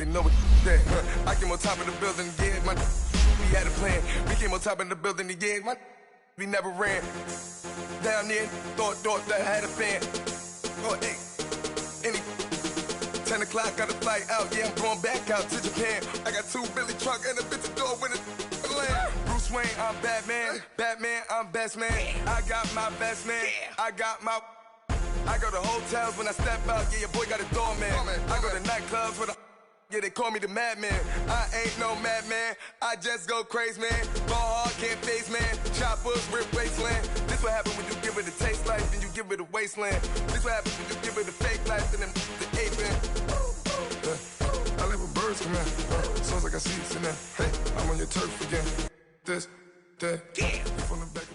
They know what that. I came on top of the building, yeah, my we had a plan. We came on top of the building, yeah, my we never ran. Down there, thought that I had a fan. Oh, hey, any 10 o'clock, got a flight out, yeah, I'm going back out to Japan. I got 2 Billy truck and a bitch door with a land. Bruce Wayne, I'm Batman, I'm best man. I got my best man, I go to hotels when I step out, yeah, your boy got a doorman. I go to nightclubs with a yeah, they call me the madman. I ain't no madman, I just go crazy, man. Ball hard, can't face, man. Choppers, rip wasteland. This what happen when you give it a taste life, then you give it a wasteland. This what happens when you give it a fake life, and then the ape man. I live with birds come in. Sounds like I see it in there. Hey, I'm on your turf again. This, that, yeah. From the back of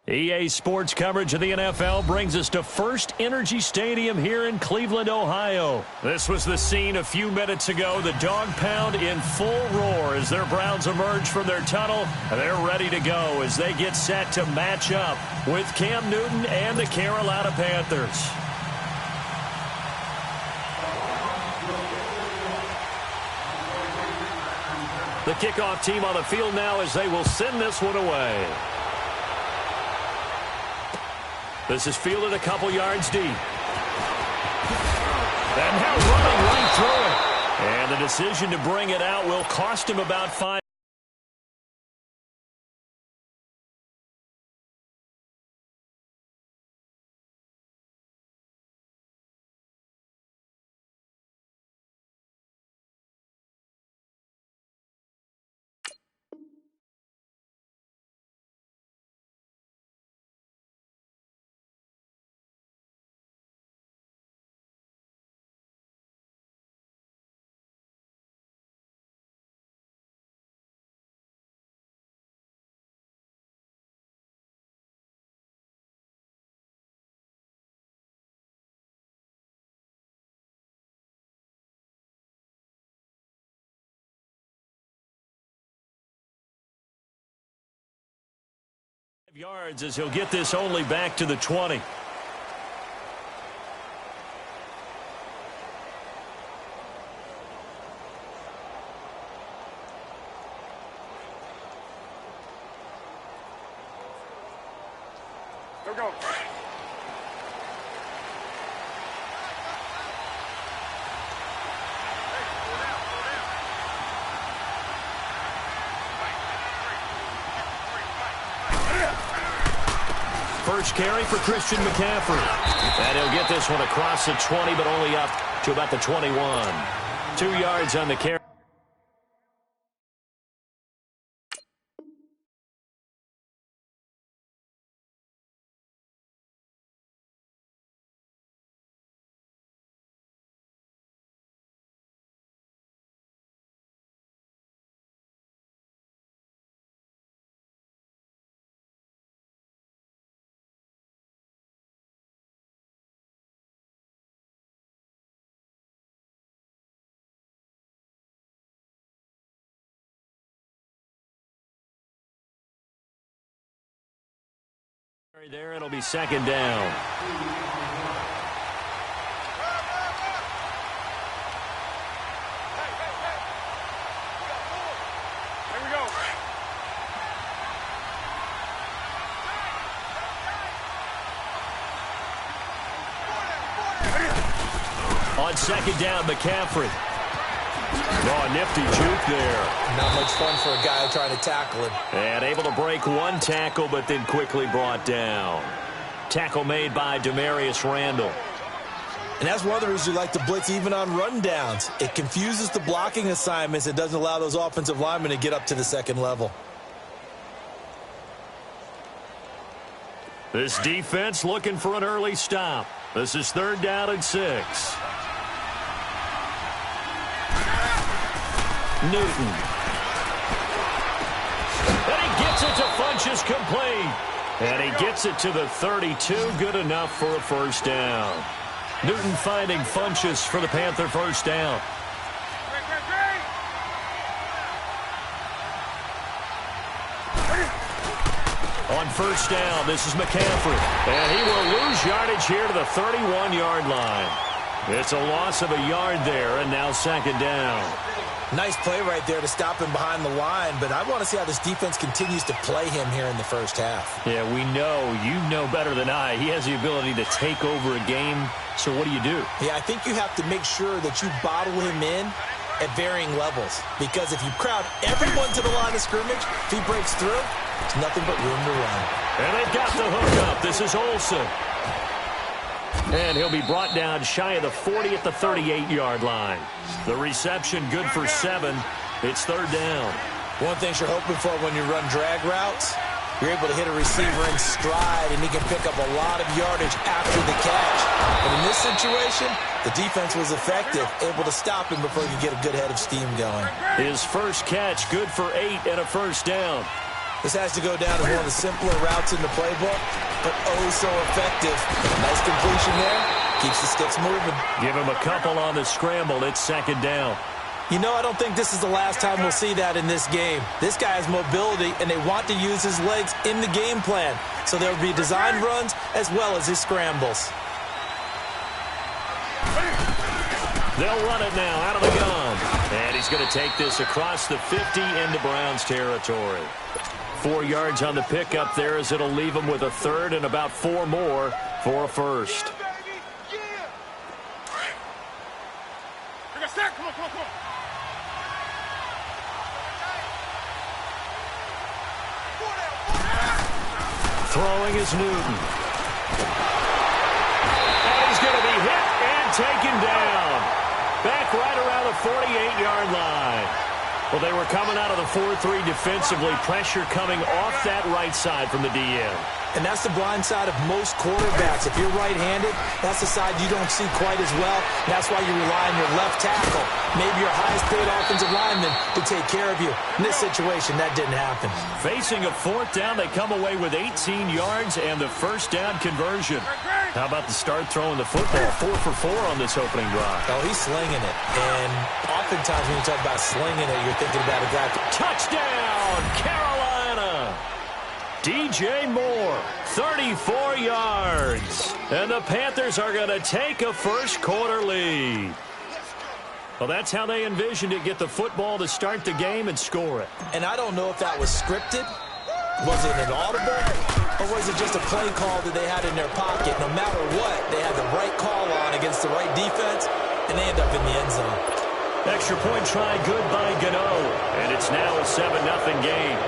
the EA Sports coverage of the NFL brings us to First Energy Stadium here in Cleveland, Ohio. This was the scene a few minutes ago. The dog pound in full roar as their Browns emerge from their tunnel. They're ready to go as they get set to match up with Cam Newton and the Carolina Panthers. The kickoff team on the field now as they will send this one away. This is fielded a couple yards deep. And now running right through it. And the decision to bring it out will cost him about 5. Yards as he'll get this only back to the 20. Here we go. First carry for Christian McCaffrey. And he'll get this one across the 20, but only up to about the 21. 2 yards on the carry. There, it'll be second down. Here we go. On second down, McCaffrey. Oh, a nifty juke there. Not much fun for a guy trying to tackle him. And able to break one tackle, but then quickly brought down. Tackle made by Demarius Randall. And that's one of the reasons you like to blitz even on rundowns. It confuses the blocking assignments. It doesn't allow those offensive linemen to get up to the second level. This defense looking for an early stop. This is 3rd down and 6. Newton. And he gets it to Funchess complete. And he gets it to the 32. Good enough for a first down. Newton finding Funchess for the Panther first down. On first down, this is McCaffrey. And he will lose yardage here to the 31-yard line. It's a loss of a yard there, and now second down. Nice play right there to stop him behind the line, but I want to see how this defense continues to play him here in the first half. Yeah, we know. You know better than I. He has the ability to take over a game, so what do you do? Yeah, I think you have to make sure that you bottle him in at varying levels, because if you crowd everyone to the line of scrimmage, if he breaks through, there's nothing but room to run. And they've got the hook up. This is Olsen. And he'll be brought down shy of the 40 at the 38-yard line. The reception good for 7. It's third down. One thing you're hoping for when you run drag routes, you're able to hit a receiver in stride, and he can pick up a lot of yardage after the catch. But in this situation, the defense was effective, able to stop him before he could get a good head of steam going. His first catch good for 8 and a first down. This has to go down as one of the simpler routes in the playbook, but oh so effective. Nice completion there. Keeps the sticks moving. Give him a couple on the scramble. It's second down. You know, I don't think this is the last time we'll see that in this game. This guy has mobility, and they want to use his legs in the game plan. So there will be design runs as well as his scrambles. They'll run it now out of the gun. And he's going to take this across the 50 into Browns territory. 4 yards on the pickup there as it'll leave him with a third and about 4 more for a first. Throwing is Newton. And he's going to be hit and taken down. Back right around the 48-yard line. Well, they were coming out of the 4-3 defensively. Pressure coming off that right side from the DM. And that's the blind side of most quarterbacks. If you're right-handed, that's the side you don't see quite as well. That's why you rely on your left tackle. Maybe your highest-paid offensive lineman to take care of you. In this situation, that didn't happen. Facing a fourth down, they come away with 18 yards and the first down conversion. How about the start throwing the football? 4 for 4 on this opening drive. Oh, he's slinging it. And oftentimes when you talk about slinging it, you're thinking about a guy. Touchdown, Carolina! DJ Moore, 34 yards. And the Panthers are going to take a first-quarter lead. Well, that's how they envisioned it, get the football to start the game and score it. And I don't know if that was scripted. Was it an audible? Or was it just a play call that they had in their pocket? No matter what, they had the right call on against the right defense, and they end up in the end zone. Extra point try good by Gano. And it's now a 7-0 game.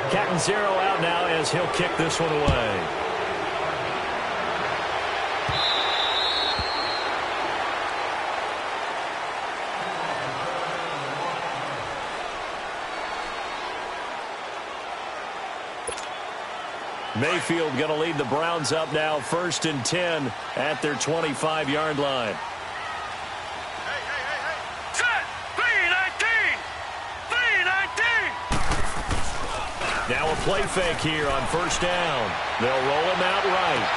Catanzaro out now as he'll kick this one away. Mayfield going to lead the Browns up now, 1st and 10 at their 25-yard line. Set! 3-19! 3-19! Now a play fake here on first down. They'll roll him out right.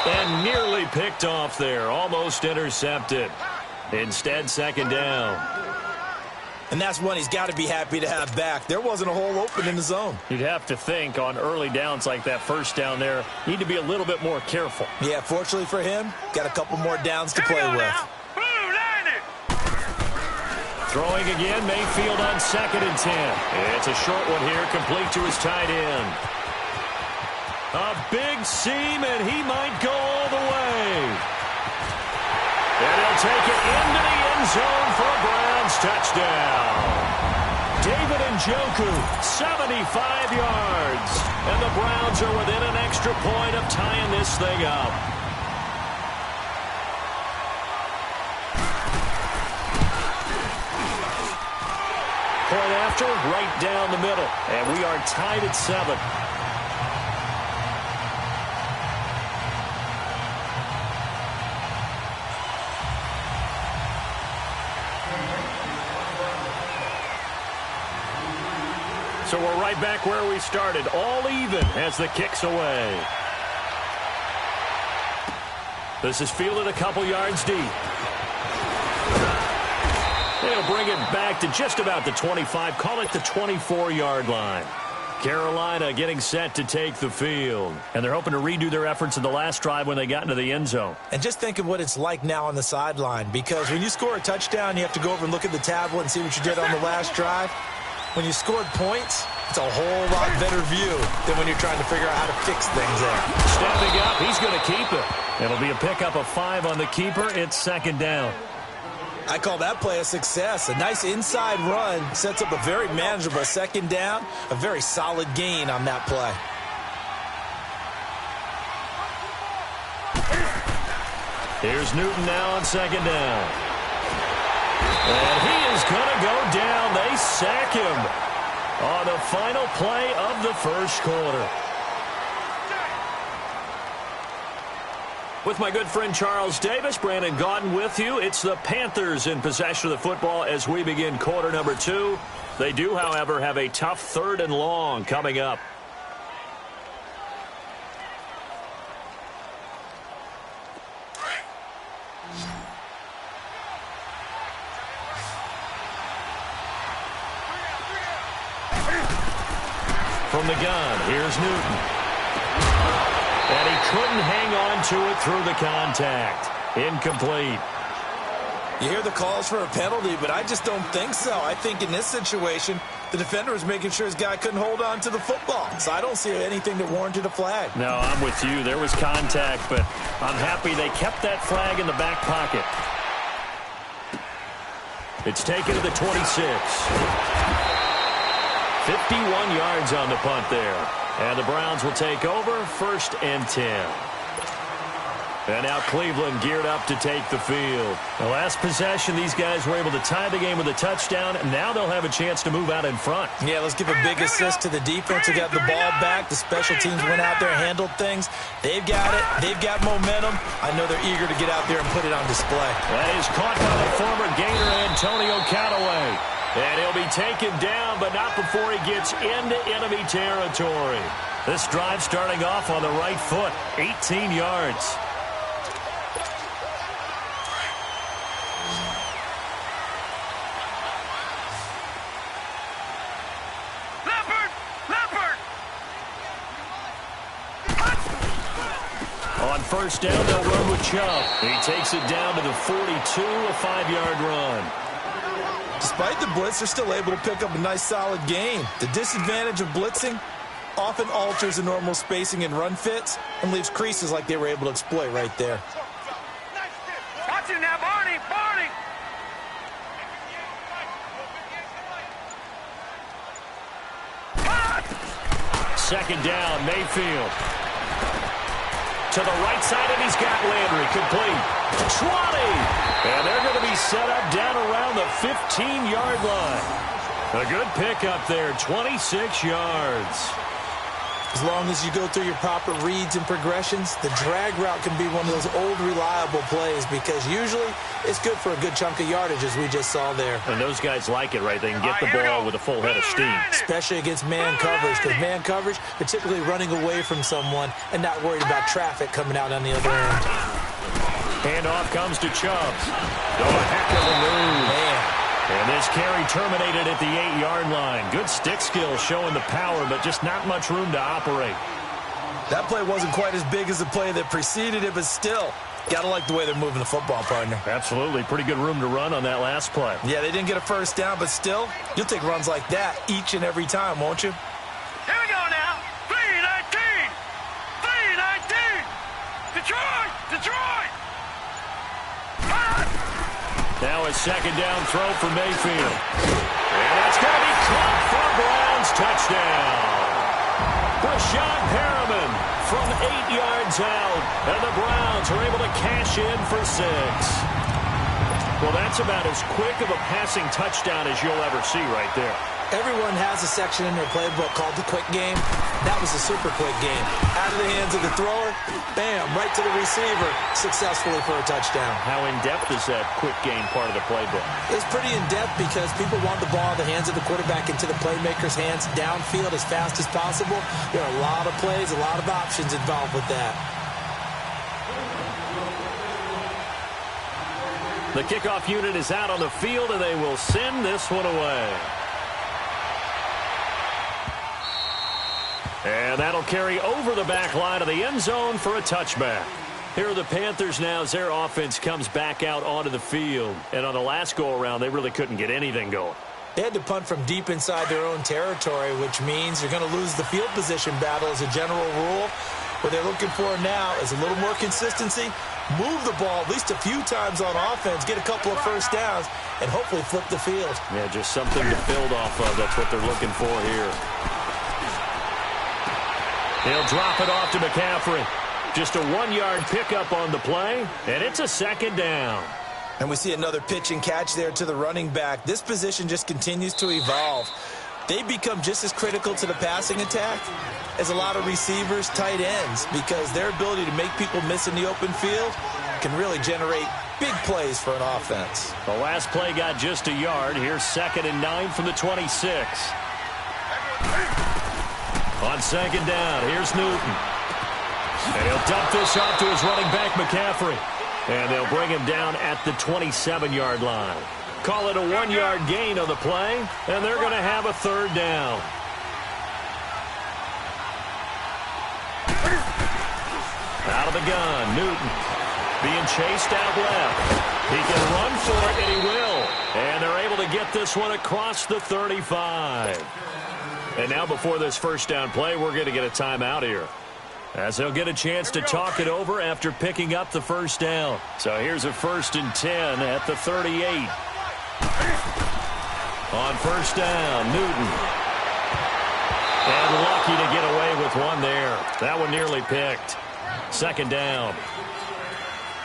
And nearly picked off there, almost intercepted. Instead, second down. And that's one he's got to be happy to have back. There wasn't a hole open in the zone. You'd have to think on early downs like that first down there, need to be a little bit more careful. Yeah, fortunately for him, got a couple more downs to play with. Throwing again, Mayfield on 2nd and 10. It's a short one here, complete to his tight end. A big seam, and he might go all the way. And he'll take it into the end zone for a Browns touchdown. David Njoku, 75 yards. And the Browns are within an extra point of tying this thing up. Point after, right down the middle. And we are tied at 7. So we're right back where we started, all even as the kick's away. This is fielded a couple yards deep. They'll bring it back to just about the 25, call it the 24-yard line. Carolina getting set to take the field. And they're hoping to redo their efforts in the last drive when they got into the end zone. And just think of what it's like now on the sideline, because when you score a touchdown, you have to go over and look at the tablet and see what you did on the last drive. When you scored points, it's a whole lot better view than when you're trying to figure out how to fix things there. Stepping up, he's going to keep it. It'll be a pickup of 5 on the keeper. It's second down. I call that play a success. A nice inside run sets up a very manageable second down, a very solid gain on that play. Here's Newton now on second down. And he is going to go down. They sack him on the final play of the first quarter. With my good friend Charles Davis, Brandon Gaudin with you. It's the Panthers in possession of the football as we begin quarter number 2. They do, however, have a tough 3rd and long coming up. From the gun, here's Newton. And he couldn't hang on to it through the contact. Incomplete. You hear the calls for a penalty, but I just don't think so. I think in this situation, the defender was making sure his guy couldn't hold on to the football. So I don't see anything that warranted a flag. No, I'm with you. There was contact, but I'm happy they kept that flag in the back pocket. It's taken to the 26. 51 yards on the punt there. And the Browns will take over, 1st and 10. And now Cleveland geared up to take the field. The last possession, these guys were able to tie the game with a touchdown, and now they'll have a chance to move out in front. Yeah, let's give a big assist to the defense who got the ball back. The special teams went out there and handled things. They've got it. They've got momentum. I know they're eager to get out there and put it on display. That is caught by the former Gator, Antonio Callaway. And he'll be taken down, but not before he gets into enemy territory. This drive starting off on the right foot, 18 yards. On first down, they'll run with Chubb. He takes it down to the 42, a 5-yard run. Despite the blitz, they're still able to pick up a nice, solid gain. The disadvantage of blitzing often alters the normal spacing and run fits and leaves creases like they were able to exploit right there. Watch it now, Barney! Barney! Second down, Mayfield. To the right side, and he's got Landry. Complete. 20! And they're going to be set up down around the 15-yard line. A good pickup there, 26 yards. As long as you go through your proper reads and progressions, the drag route can be one of those old reliable plays because usually it's good for a good chunk of yardage, as we just saw there. And those guys like it, right? They can get the ball with a full head of steam. Especially against man coverage, because man coverage, they're typically running away from someone and not worried about traffic coming out on the other end. Handoff comes to Chubbs. Oh, a heck of a move. Man. And this carry terminated at the 8-yard line. Good stick skill showing the power, but just not much room to operate. That play wasn't quite as big as the play that preceded it, but still, got to like the way they're moving the football, partner. Absolutely. Pretty good room to run on that last play. Yeah, they didn't get a first down, but still, you'll take runs like that each and every time, won't you? Here we go now. 3-19. 3-19. Detroit. Detroit. Now a second down throw for Mayfield. And it's going to be caught for a Browns touchdown. Brashad Perriman from 8 yards out. And the Browns are able to cash in for 6. Well, that's about as quick of a passing touchdown as you'll ever see right there. Everyone has a section in their playbook called the quick game. That was a super quick game. Out of the hands of the thrower, bam, right to the receiver, successfully for a touchdown. How in-depth is that quick game part of the playbook? It's pretty in-depth because people want the ball in the hands of the quarterback into the playmaker's hands downfield as fast as possible. There are a lot of plays, a lot of options involved with that. The kickoff unit is out on the field, and they will send this one away. And that'll carry over the back line of the end zone for a touchback. Here are the Panthers now as their offense comes back out onto the field. And on the last go-around, they really couldn't get anything going. They had to punt from deep inside their own territory, which means you're going to lose the field position battle as a general rule. What they're looking for now is a little more consistency, move the ball at least a few times on offense, get a couple of first downs, and hopefully flip the field. Yeah, just something to build off of. That's what they're looking for here. He'll drop it off to McCaffrey. Just a 1-yard pickup on the play, and it's a second down. And we see another pitch and catch there to the running back. This position just continues to evolve. They become just as critical to the passing attack as a lot of receivers, tight ends, because their ability to make people miss in the open field can really generate big plays for an offense. The last play got just a yard. Here's 2nd and 9 from the 26. On second down, here's Newton. And he'll dump this off to his running back, McCaffrey. And they'll bring him down at the 27-yard line. Call it a 1-yard gain on the play, and they're going to have a third down. Out of the gun, Newton being chased out left. He can run for it, and he will. And they're able to get this one across the 35. And now before this first down play, we're going to get a timeout here, as they'll get a chance to talk it over after picking up the first down. So here's a 1st and 10 at the 38. On first down, Newton. And lucky to get away with one there. That one nearly picked. Second down.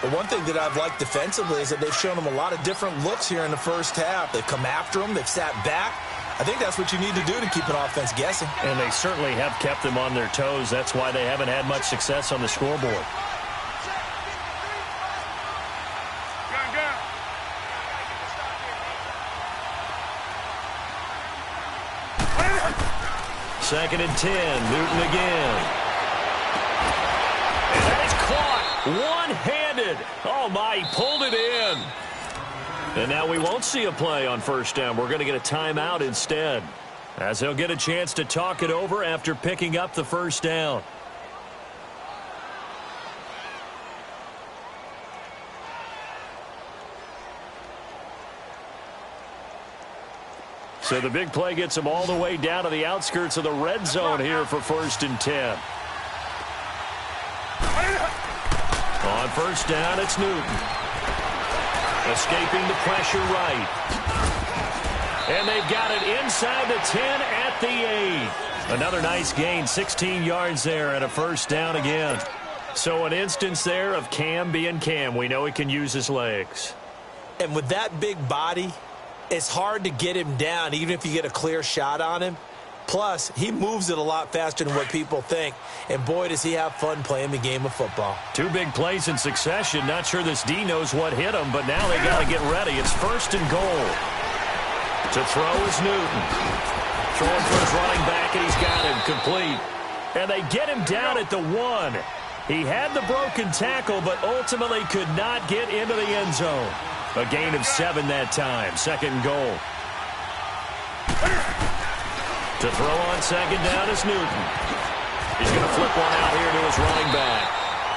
The one thing that I've liked defensively is that they've shown them a lot of different looks here in the first half. They've come after them. They've sat back. I think that's what you need to do to keep an offense guessing. And they certainly have kept them on their toes. That's why they haven't had much success on the scoreboard. Second and 10, Newton again. And that is caught one-handed. Oh, my, he pulled it in. And now we won't see a play on first down. We're going to get a timeout instead, as they'll get a chance to talk it over after picking up the first down. So the big play gets them all the way down to the outskirts of the red zone here for 1st and 10. On first down, it's Newton. Escaping the pressure right. And they've got it inside the 10 at the 8. Another nice gain, 16 yards there, and a first down again. So an instance there of Cam being Cam. We know he can use his legs. And with that big body, it's hard to get him down, even if you get a clear shot on him. Plus, he moves it a lot faster than what people think. And boy, does he have fun playing the game of football. 2 big plays in succession. Not sure this D knows what hit him, but now they got to get ready. It's 1st and goal. To throw is Newton. Throwing for his running back, and he's got him complete. And they get him down at the 1. He had the broken tackle, but ultimately could not get into the end zone. A gain of 7 that time. 2nd and goal. To throw on second down is Newton. He's going to flip one out here to his running back.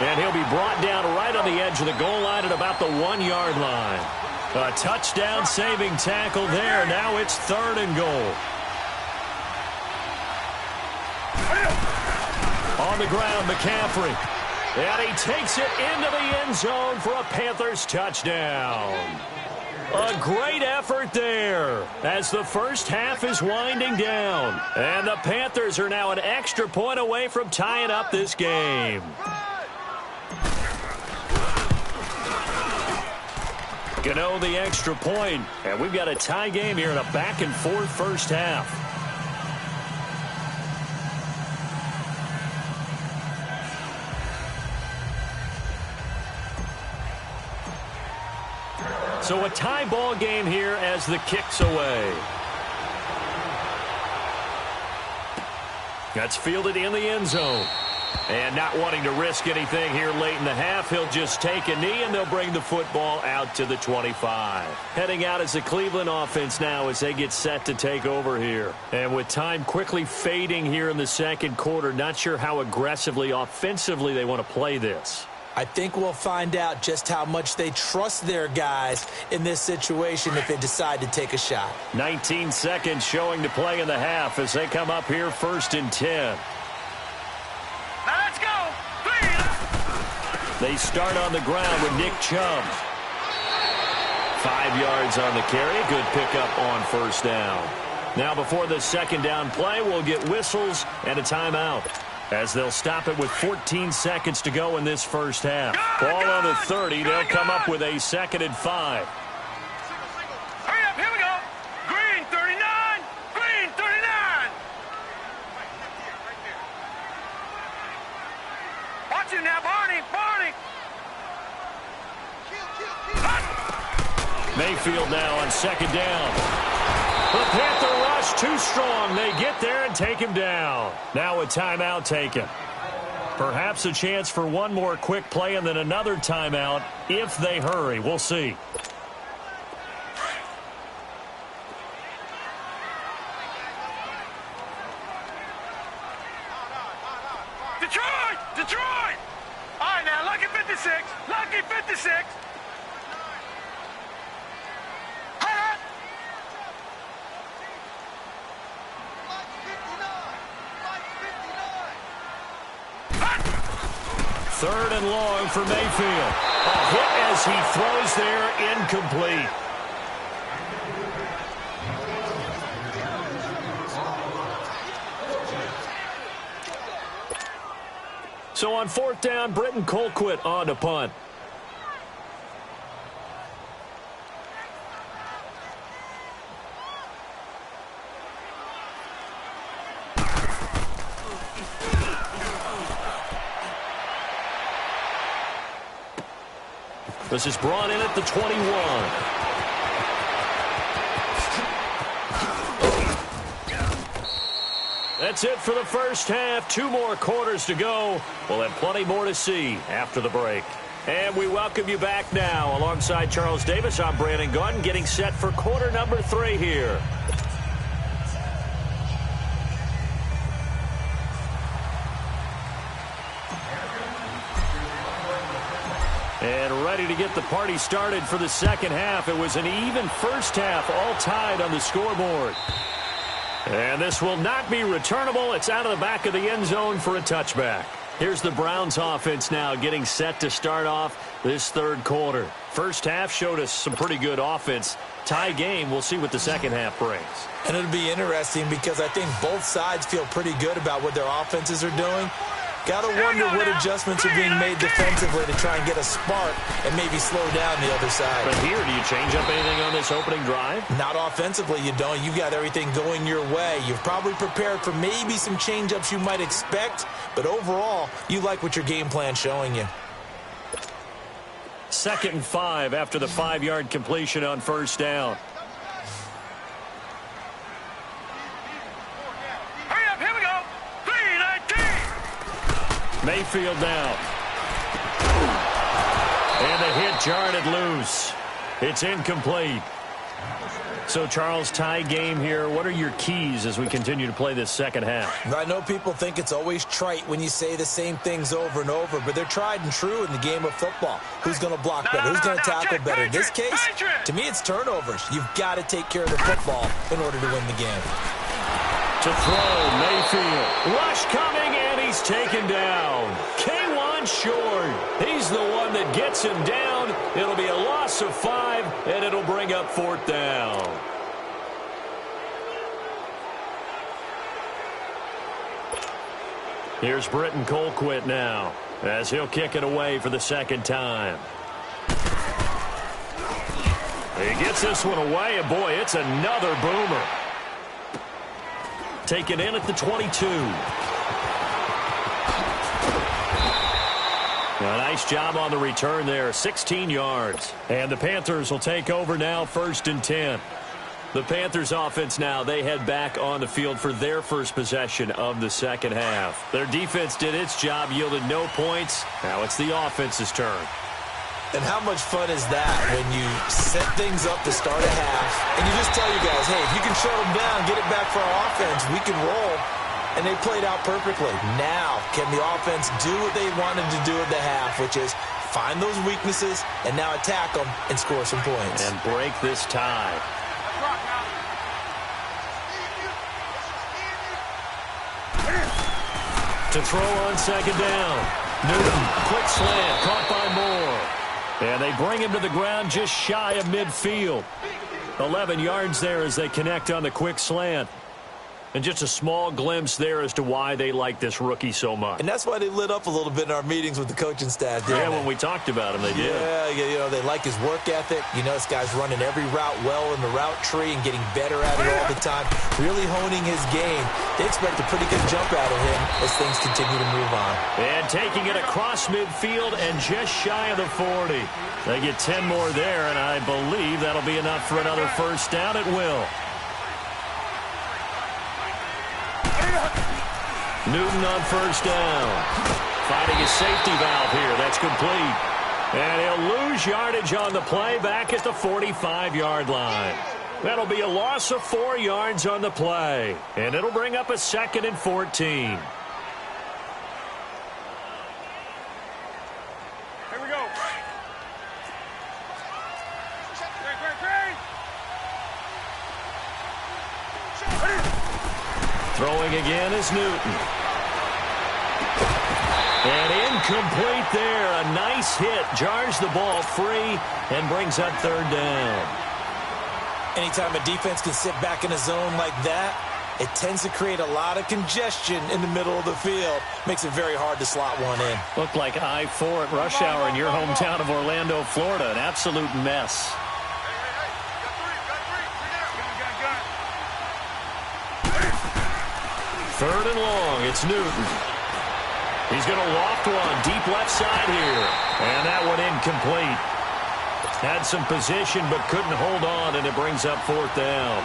And he'll be brought down right on the edge of the goal line at about the 1-yard line. A touchdown-saving tackle there. Now it's 3rd and goal. On the ground, McCaffrey. And he takes it into the end zone for a Panthers touchdown. A great effort there as the first half is winding down. And the Panthers are now an extra point away from tying up this game. Gano the extra point. And we've got a tie game here in a back-and-forth first half. So a tie ball game here as the kick's away. That's fielded in the end zone. And not wanting to risk anything here late in the half, he'll just take a knee, and they'll bring the football out to the 25. Heading out as the Cleveland offense now as they get set to take over here. And with time quickly fading here in the second quarter, not sure how aggressively, offensively they want to play this. I think we'll find out just how much they trust their guys in this situation if they decide to take a shot. 19 seconds showing to play in the half as they come up here 1st and 10. Let's go. They start on the ground with Nick Chubb. 5 yards on the carry. Good pickup on first down. Now before the second down play, we'll get whistles and a timeout, as they'll stop it with 14 seconds to go in this first half. Ball on the 30. They'll come up with a 2nd and 5. Hurry up, here we go. Green 39. Green 39. Watch him now, Barney. Barney. Mayfield now on 2nd down. The Panther rush too strong. They get there and take him down. Now a timeout taken. Perhaps a chance for one more quick play and then another timeout if they hurry. We'll see. Detroit! Detroit! All right, now, lucky 56. Lucky 56. Third and long for Mayfield. A hit as he throws there, incomplete. So on 4th down, Britton Colquitt on to punt. This is brought in at the 21. That's it for the first half. 2 more quarters to go. We'll have plenty more to see after the break. And we welcome you back now. Alongside Charles Davis, I'm Brandon Gaudin, getting set for quarter number 3 here. And ready to get the party started for the second half. It was an even first half, all tied on the scoreboard. And this will not be returnable. It's out of the back of the end zone for a touchback. Here's the Browns offense now getting set to start off this third quarter. First half showed us some pretty good offense. Tie game, we'll see what the second half brings. And it'll be interesting because I think both sides feel pretty good about what their offenses are doing. Got to wonder what adjustments are being made defensively to try and get a spark and maybe slow down the other side. But here, do you change up anything on this opening drive? Not offensively, you don't. You've got everything going your way. You've probably prepared for maybe some change-ups you might expect, but overall, you like what your game plan's showing you. 2nd and 5 after the 5-yard completion on first down. Mayfield now. And the hit jarred it loose. It's incomplete. So, Charles, tie game here. What are your keys as we continue to play this second half? I know people think it's always trite when you say the same things over and over, but they're tried and true in the game of football. Who's going to block better? Who's going to tackle better? In this case, to me, it's turnovers. You've got to take care of the football in order to win the game. To throw, Mayfield. Rush coming, and he's taken down. K1 short. He's the one that gets him down. It'll be a loss of 5, and it'll bring up 4th down. Here's Britton Colquitt now, as he'll kick it away for the second time. He gets this one away, and boy, it's another boomer. Taken in at the 22. A nice job on the return there, 16 yards. And the Panthers will take over now, 1st and 10. The Panthers offense now, they head back on the field for their first possession of the second half. Their defense did its job, yielded no points. Now it's the offense's turn. And how much fun is that when you set things up to start a half and you just tell your guys, hey, if you can shut them down, get it back for our offense, we can roll. And they played out perfectly. Now, can the offense do what they wanted to do at the half, which is find those weaknesses and now attack them and score some points. And break this tie. To throw on second down. Newton, quick slant, caught by Moore. And they bring him to the ground just shy of midfield. 11 yards there as they connect on the quick slant. And just a small glimpse there as to why they like this rookie so much. And that's why they lit up a little bit in our meetings with the coaching staff. Yeah, when we talked about him, they did. Yeah, you know, they like his work ethic. You know, this guy's running every route well in the route tree and getting better at it all the time, really honing his game. They expect a pretty good jump out of him as things continue to move on. And taking it across midfield and just shy of the 40. They get 10 more there, and I believe that'll be enough for another first down at will. Newton on first down. Finding a safety valve here. That's complete. And he'll lose yardage on the play back at the 45-yard line. That'll be a loss of 4 yards on the play. And it'll bring up a 2nd and 14. Here we go. Throwing again is Newton. And incomplete there. A nice hit. Jars the ball free and brings up third down. Anytime a defense can sit back in a zone like that, it tends to create a lot of congestion in the middle of the field. Makes it very hard to slot one in. Looked like I-4 at rush hour in your hometown of Orlando, Florida. An absolute mess. Third and long. It's Newton. He's going to loft one deep left side here. And that one incomplete. Had some position but couldn't hold on, and it brings up fourth down.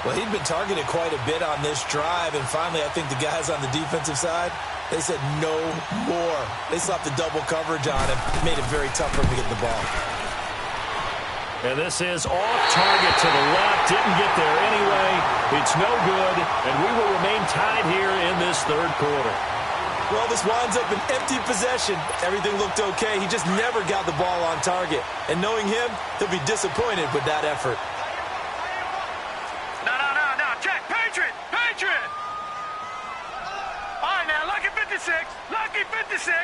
Well, he'd been targeted quite a bit on this drive, and finally I think the guys on the defensive side, they said no more. They slapped the double coverage on him. Made it very tough for him to get the ball. And this is off target to the left. Didn't get there anyway. It's no good, and we will remain tied here in this third quarter. Well, this winds up an empty possession. Everything looked okay. He just never got the ball on target. And knowing him, he'll be disappointed with that effort. No. Check. Patriot. All right, now, lucky 56. Lucky 56.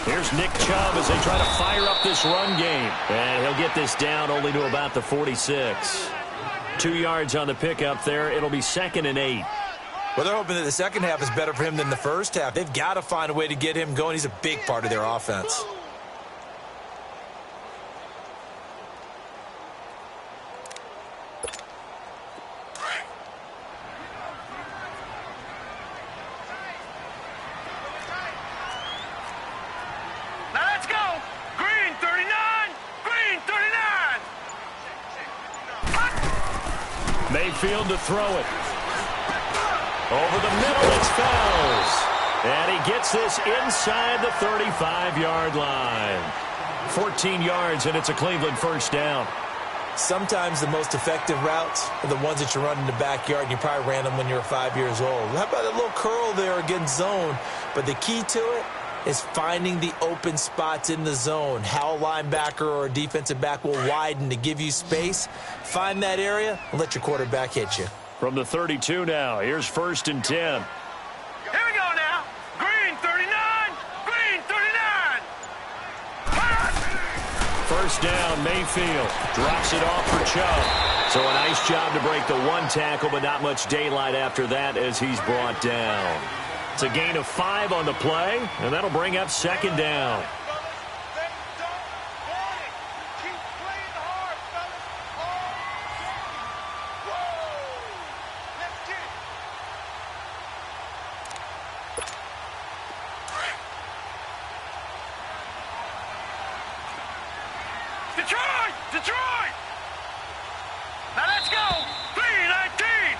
Here's Nick Chubb as they try to fire up this run game. And he'll get this down only to about the 46. 2 yards on the pickup there. It'll be 2nd and 8. Well, they're hoping that the second half is better for him than the first half. They've got to find a way to get him going. He's a big part of their offense. Now let's go. Green 39. Green 39. Mayfield to throw it. Over the middle, it's Fells. And he gets this inside the 35-yard line. 14 yards, and it's a Cleveland first down. Sometimes the most effective routes are the ones that you run in the backyard, and you probably ran them when you were 5 years old. How about that little curl there against zone? But the key to it is finding the open spots in the zone. How a linebacker or a defensive back will widen to give you space. Find that area and let your quarterback hit you. From the 32 now, here's 1st and 10. Here we go now. Green 39. Green 39. First down, Mayfield. Drops it off for Chubb. So a nice job to break the one tackle, but not much daylight after that as he's brought down. It's a gain of 5 on the play, and that'll bring up 2nd down. Detroit! Now let's go. 3:19.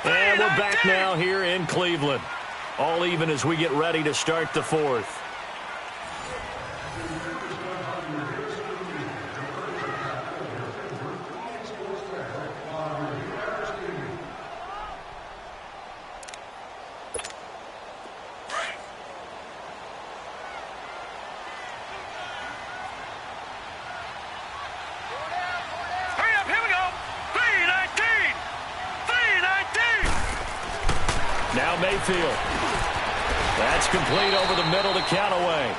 And we're back now here in Cleveland. All even as we get ready to start the fourth. Now Mayfield. That's complete over the middle to Callaway.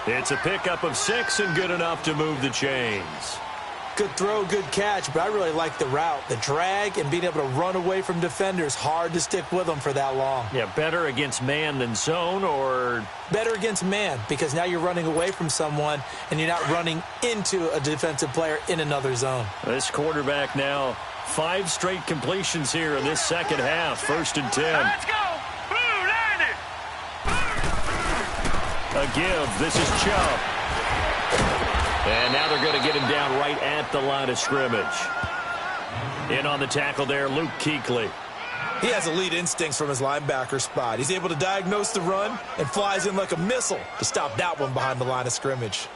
It's a pickup of 6 and good enough to move the chains. Good throw, good catch, but I really like the route. The drag and being able to run away from defenders, hard to stick with them for that long. Yeah, better against man than zone, or? Better against man, because now you're running away from someone and you're not running into a defensive player in another zone. This quarterback now 5 straight completions here in this second half. 1st and 10. Let's go. A give. This is Chubb. And now they're going to get him down right at the line of scrimmage. In on the tackle there, Luke Kuechly. He has elite instincts from his linebacker spot. He's able to diagnose the run and flies in like a missile to stop that one behind the line of scrimmage.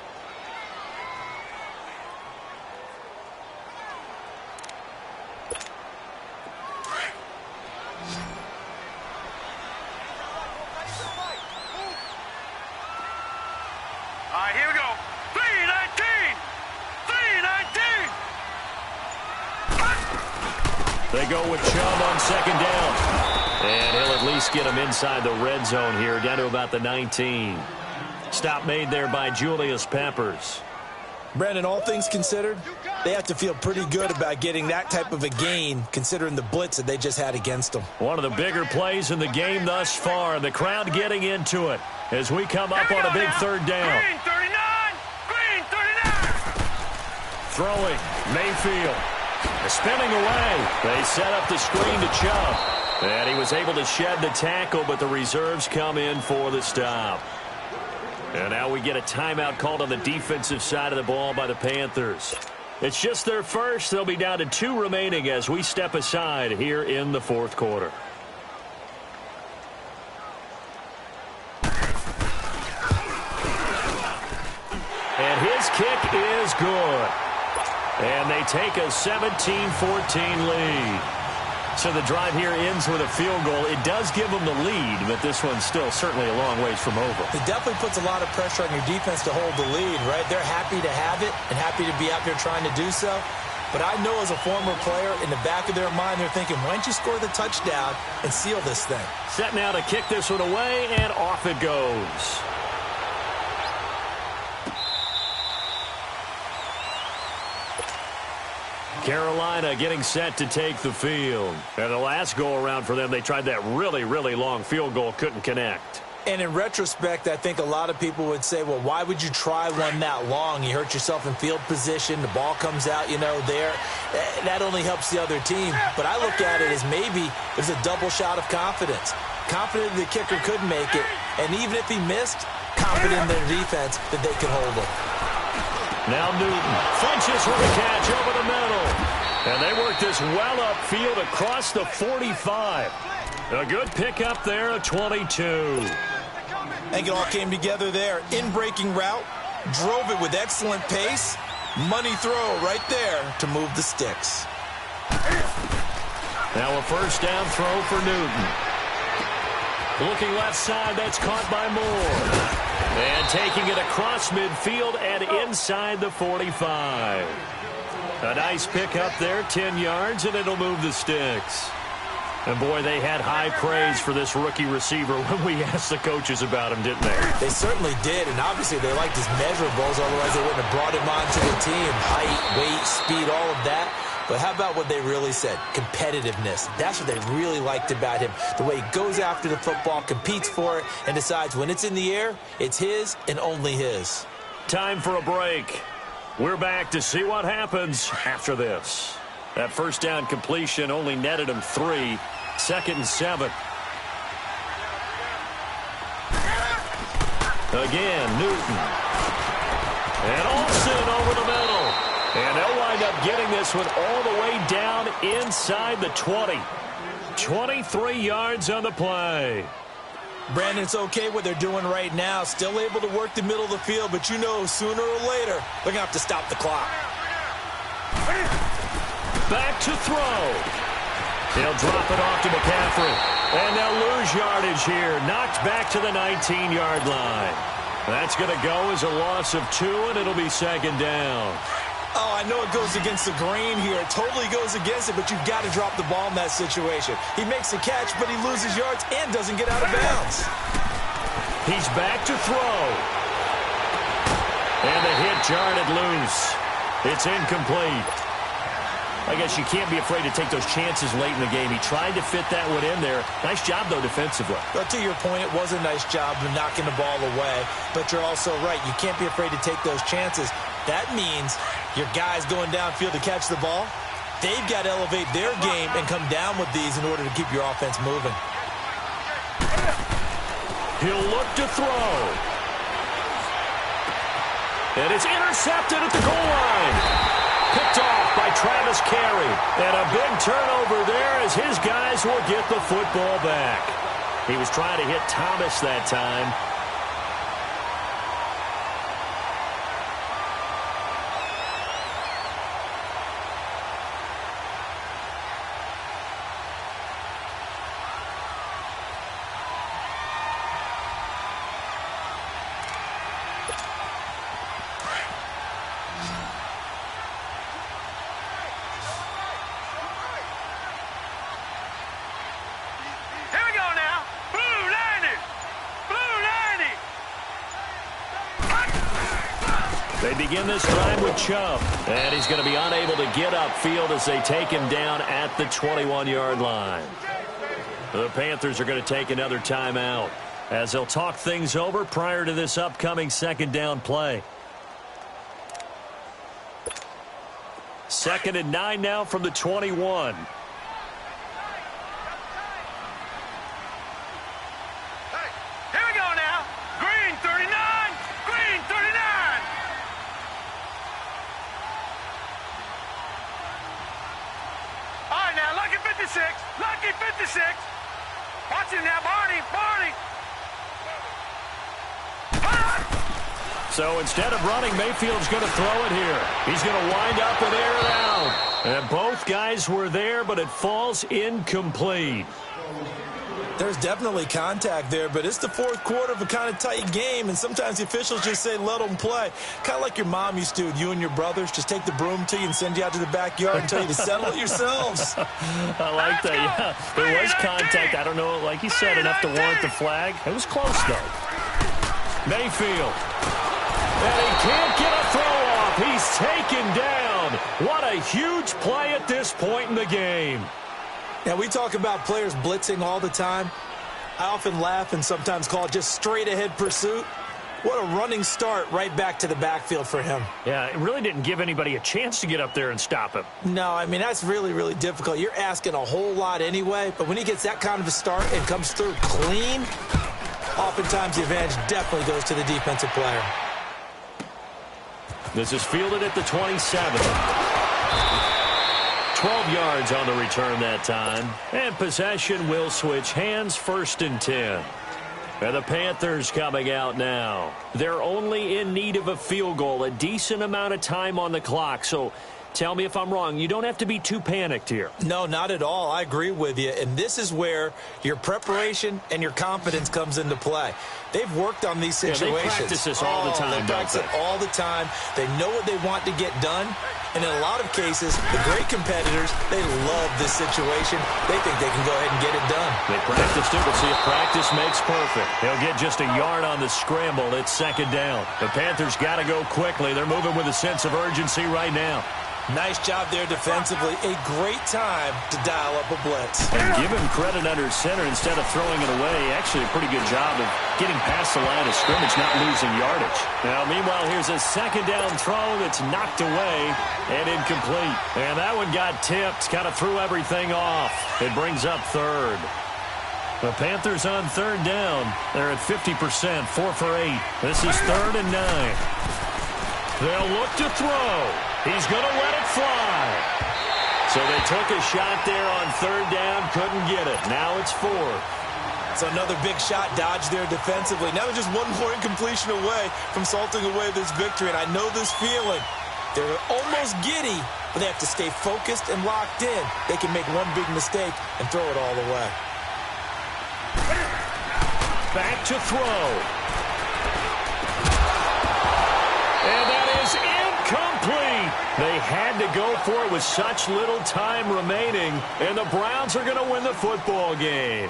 All right, here we go. 3:19. 3:19. They go with Chubb on 2nd down. And he'll at least get him inside the red zone here, down to about the 19. Stop made there by Julius Peppers. Brandon, all things considered, they have to feel pretty good about getting that type of a gain, considering the blitz that they just had against them. One of the bigger plays in the game thus far. The crowd getting into it as we come up on a big 3rd down. Green 39. Green 39. Throwing, Mayfield. Spinning away. They set up the screen to Chubb. And he was able to shed the tackle, but the reserves come in for the stop. And now we get a timeout called on the defensive side of the ball by the Panthers. It's just their first. They'll be down to 2 remaining as we step aside here in the 4th quarter. And his kick is good. And they take a 17-14 lead. So the drive here ends with a field goal. It does give them the lead, but this one's still certainly a long ways from over. It definitely puts a lot of pressure on your defense to hold the lead, right? They're happy to have it and happy to be out there trying to do so. But I know as a former player, in the back of their mind, they're thinking, why don't you score the touchdown and seal this thing? Set now to kick this one away, and off it goes. Carolina getting set to take the field. And the last go-around for them, they tried that really, really long field goal, couldn't connect. And in retrospect, I think a lot of people would say, well, why would you try one that long? You hurt yourself in field position. The ball comes out, there. That only helps the other team. But I look at it as maybe there's a double shot of confidence. Confident the kicker could make it. And even if he missed, confident in their defense that they could hold it. Now Newton flinches with a catch over the middle. And they work this well upfield across the 45. A good pickup there at 22. I think it all came together there. In-breaking route, drove it with excellent pace. Money throw right there to move the sticks. Now a 1st down throw for Newton. Looking left side, that's caught by Moore. And taking it across midfield and inside the 45. A nice pickup there, 10 yards, and it'll move the sticks. And, boy, they had high praise for this rookie receiver when we asked the coaches about him, didn't they? They certainly did, and obviously they liked his measurables, otherwise they wouldn't have brought him onto the team. Height, weight, speed, all of that. But how about what they really said? Competitiveness. That's what they really liked about him. The way he goes after the football, competes for it, and decides when it's in the air, it's his and only his. Time for a break. We're back to see what happens after this. That 1st down completion only netted him 3. 2nd and 7. Again, Newton. And Olsen over the middle. And they'll wind up getting this one all the way down inside the 20. 23 yards on the play. Brandon, it's okay what they're doing right now. Still able to work the middle of the field, but you know sooner or later they're going to have to stop the clock. Back to throw. He'll drop it off to McCaffrey. And they'll lose yardage here. Knocked back to the 19-yard line. That's going to go as a loss of 2, and it'll be second down. Oh, I know it goes against the grain here. It totally goes against it, but you've got to drop the ball in that situation. He makes the catch, but he loses yards and doesn't get out of bounds. He's back to throw. And the hit jarred it loose. It's incomplete. I guess you can't be afraid to take those chances late in the game. He tried to fit that one in there. Nice job, though, defensively. But to your point, it was a nice job of knocking the ball away. But you're also right. You can't be afraid to take those chances. That means your guys going downfield to catch the ball, they've got to elevate their game and come down with these in order to keep your offense moving. He'll look to throw. And it's intercepted at the goal line. Picked off by Travis Carey. And a big turnover there as his guys will get the football back. He was trying to hit Thomas that time. They begin this drive with Chubb, and he's going to be unable to get upfield as they take him down at the 21-yard line. The Panthers are going to take another timeout as they'll talk things over prior to this upcoming second down play. 2nd and 9 now from the 21. Lucky 56. Watch him now, Barney. So instead of running, Mayfield's going to throw it here. He's going to wind up and air it out. And both guys were there, but it falls incomplete. There's definitely contact there, but it's the fourth quarter of a kind of tight game, and sometimes the officials just say, let them play. Kind of like your mom used to, you and your brothers, just take the broom to you and send you out to the backyard and tell you to settle it yourselves. I like that, yeah. There was contact. I don't know, like you said, enough to warrant the flag. It was close, though. Mayfield. And he can't get a throw off. He's taken down. What a huge play at this point in the game. Now, we talk about players blitzing all the time. I often laugh and sometimes call it just straight-ahead pursuit. What a running start right back to the backfield for him. Yeah, it really didn't give anybody a chance to get up there and stop him. No, I mean, that's really, really difficult. You're asking a whole lot anyway, but when he gets that kind of a start and comes through clean, oftentimes the advantage definitely goes to the defensive player. This is fielded at the 27. 12 yards on the return that time. And possession will switch hands, 1st and 10. And the Panthers coming out now. They're only in need of a field goal, a decent amount of time on the clock. So tell me if I'm wrong. You don't have to be too panicked here. No, not at all. I agree with you. And this is where your preparation and your confidence comes into play. They've worked on these situations. Yeah, they practice this all the time, They practice it all the time. They know what they want to get done. And in a lot of cases, the great competitors, they love this situation. They think they can go ahead and get it done. They practiced it. We'll see if practice makes perfect. They'll get just a yard on the scramble. It's 2nd down. The Panthers got to go quickly. They're moving with a sense of urgency right now. Nice job there defensively. A great time to dial up a blitz. And give him credit under center instead of throwing it away. Actually, a pretty good job of getting past the line of scrimmage, not losing yardage. Now, meanwhile, here's a 2nd down throw that's knocked away and incomplete. And that one got tipped, kind of threw everything off. It brings up 3rd. The Panthers on 3rd down. They're at 50%, 4 for 8. This is 3rd and 9. They'll look to throw. He's going to let it fly. So they took a shot there on third down, couldn't get it. Now it's fourth. So another big shot dodged there defensively. Now they're just one more incompletion away from salting away this victory. And I know this feeling. They're almost giddy, but they have to stay focused and locked in. They can make one big mistake and throw it all away. Back to throw. And that is incomplete. They had to go for it with such little time remaining, and the Browns are going to win the football game.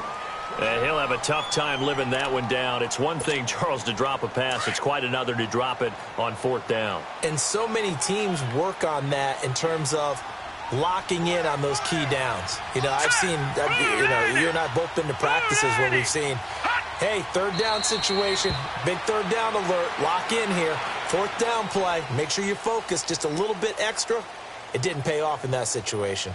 And he'll have a tough time living that one down. It's one thing, Charles, to drop a pass. It's quite another to drop it on fourth down. And so many teams work on that in terms of locking in on those key downs. You know, I've seen, you and I both been to practices where we've seen, hey, third down situation, big third down alert, lock in here, fourth down play, make sure you focus just a little bit extra. It didn't pay off in that situation.